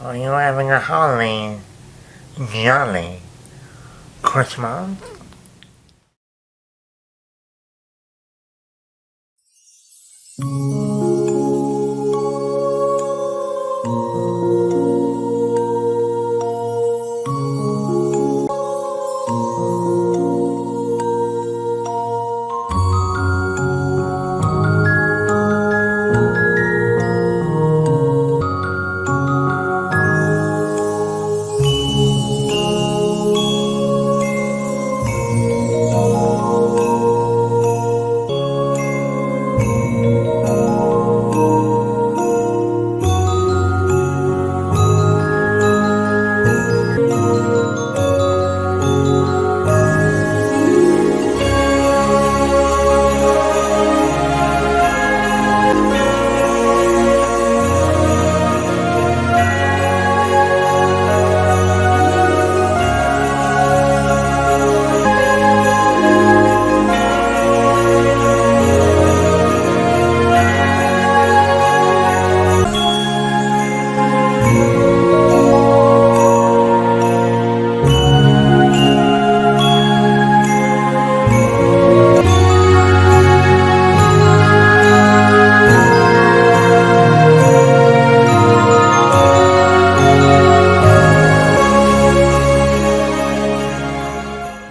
Are you having a holly jolly Christmas?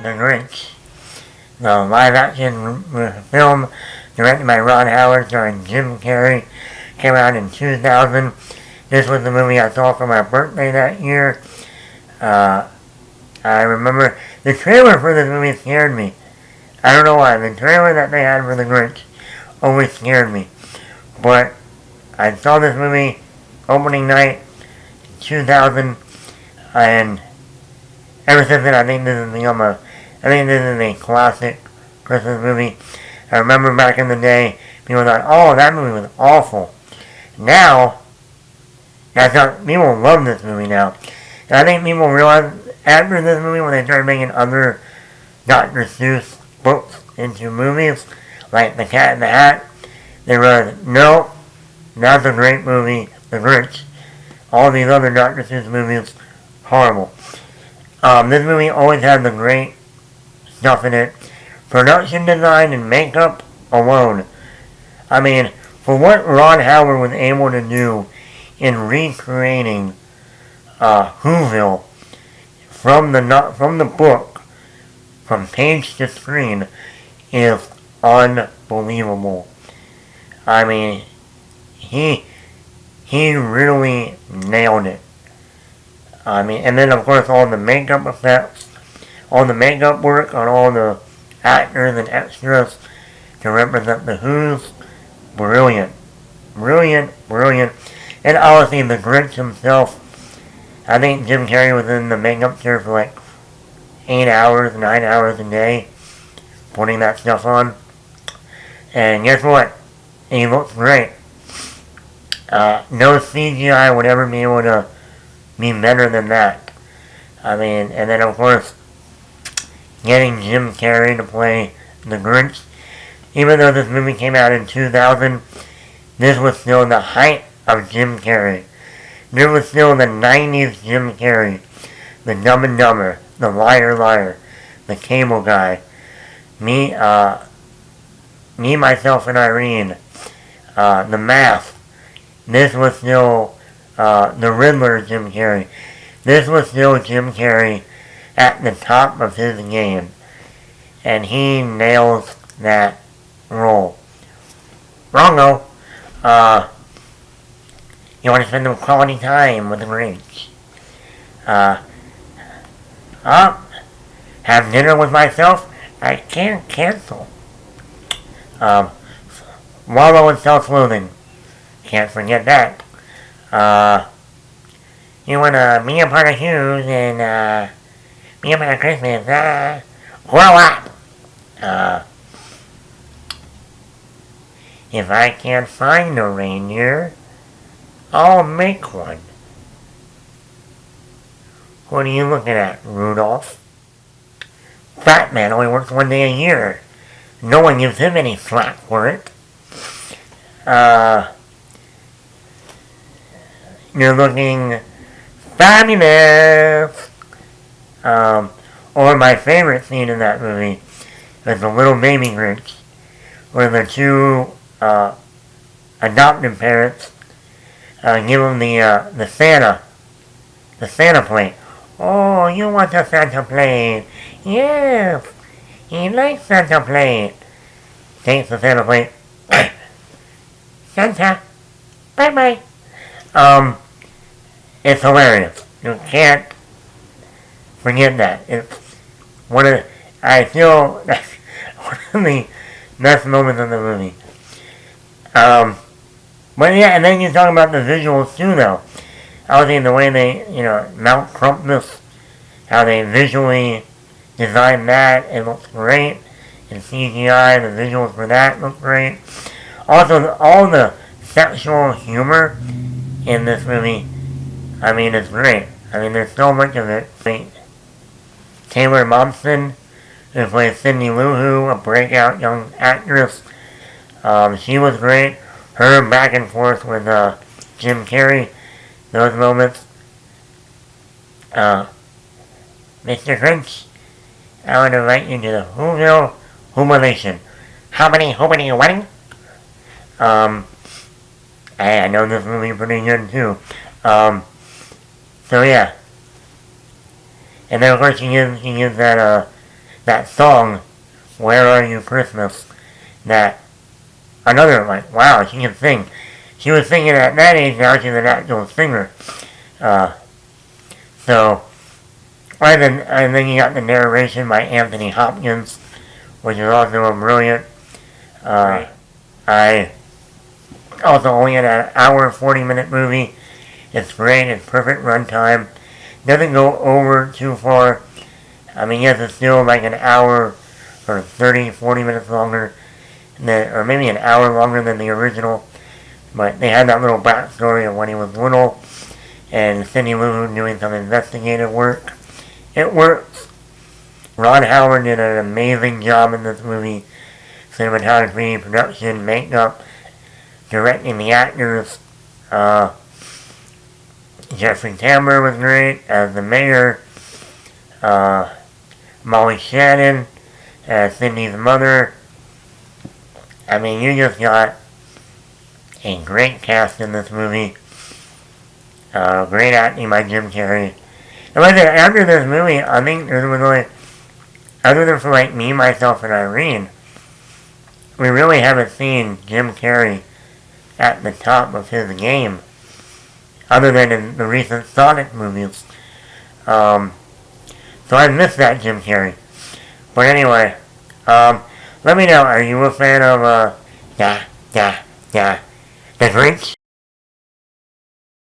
The Grinch, the live-action film directed by Ron Howard starring Jim Carrey, came out in 2000. This was the movie I saw for my birthday that year. I remember the trailer for this movie scared me. I don't know why. The trailer that they had for The Grinch always scared me. But I saw this movie opening night 2000, and ever since then I think this is a classic Christmas movie. I remember back in the day, people thought, oh, that movie was awful. Now, people love this movie now. And I think people realize after this movie, when they started making other Dr. Seuss books into movies, like The Cat in the Hat, they realized, no, that's a great movie, The Grinch. All these other Dr. Seuss movies, horrible. This movie always had the great stuff in it. Production design and makeup alone. I mean, for what Ron Howard was able to do in recreating Whoville from the book, from page to screen, is unbelievable. I mean, he really nailed it. I mean, and then of course all the makeup effects, all the makeup work on all the actors and extras to represent the Who's, brilliant. Brilliant, brilliant. And obviously the Grinch himself, I think Jim Carrey was in the makeup chair for like 8 hours, 9 hours a day, putting that stuff on. And guess what? He looks great. No CGI would ever be able to be better than that. I mean, and then of course, getting Jim Carrey to play the Grinch. Even though this movie came out in 2000, this was still the height of Jim Carrey. This was still the 90s Jim Carrey. The Dumb and Dumber, the Liar, the Cable Guy. Me, Myself, and Irene. The Mask. This was still the Riddler Jim Carrey. This was still Jim Carrey at the top of his game. And he nails that role. Wrongo. You want to spend some quality time with the Grinch. Have dinner with myself? I can't cancel. Wallow in self-loathing. Can't forget that. You want to be a part of Hughes and be a part of Christmas? Grow up! If I can't find a reindeer, I'll make one. What are you looking at, Rudolph? Fat man only works 1 day a year. No one gives him any slack for it. You're looking fabulous. Or my favorite scene in that movie is the little baby Grinch, where the two adoptive parents give him the Santa plate. Oh, you want the Santa plate? Yes, he likes Santa plate. Takes the Santa plate. Santa, bye bye. It's hilarious. You can't forget that. It's I feel that's one of the best moments of the movie. But yeah, and then you talk about the visuals too, though. I was thinking the way they, Mount Crumpness, how they visually designed that, it looks great. In CGI, the visuals for that look great. Also, all the sexual humor in this movie, I mean, it's great. I mean, there's so much of it. Taylor Momsen, who plays Cindy Lou Who, a breakout young actress. She was great. Her back and forth with Jim Carrey, those moments. Mr. Grinch, I would invite you to the Whoville Humiliation. How many wedding? I know this movie pretty good too. So yeah. And then of course she gives that song, Where Are You Christmas? That another wow, she can sing. She was singing at that age, now she's an actual singer. So and then you got the narration by Anthony Hopkins, which is also a brilliant. I also only in an hour 40-minute movie. It's great. It's perfect runtime. Doesn't go over too far. I mean, yes, it's still like an hour or 30, 40 minutes longer, or maybe an hour longer than the original. But they had that little backstory of when he was little, and Cindy Lou Who doing some investigative work. It works. Ron Howard did an amazing job in this movie. Cinematography, production, makeup, directing the actors. Jeffrey Tambor was great as the mayor. Molly Shannon as Cindy's mother. I mean, you just got a great cast in this movie. Great acting by Jim Carrey. And like I said, after this movie, I think there was only, other than for like me, myself, and Irene, we really haven't seen Jim Carrey at the top of his game, other than in the recent Sonic movies. So I missed that Jim Carrey. But anyway, let me know, are you a fan of, the Grinch?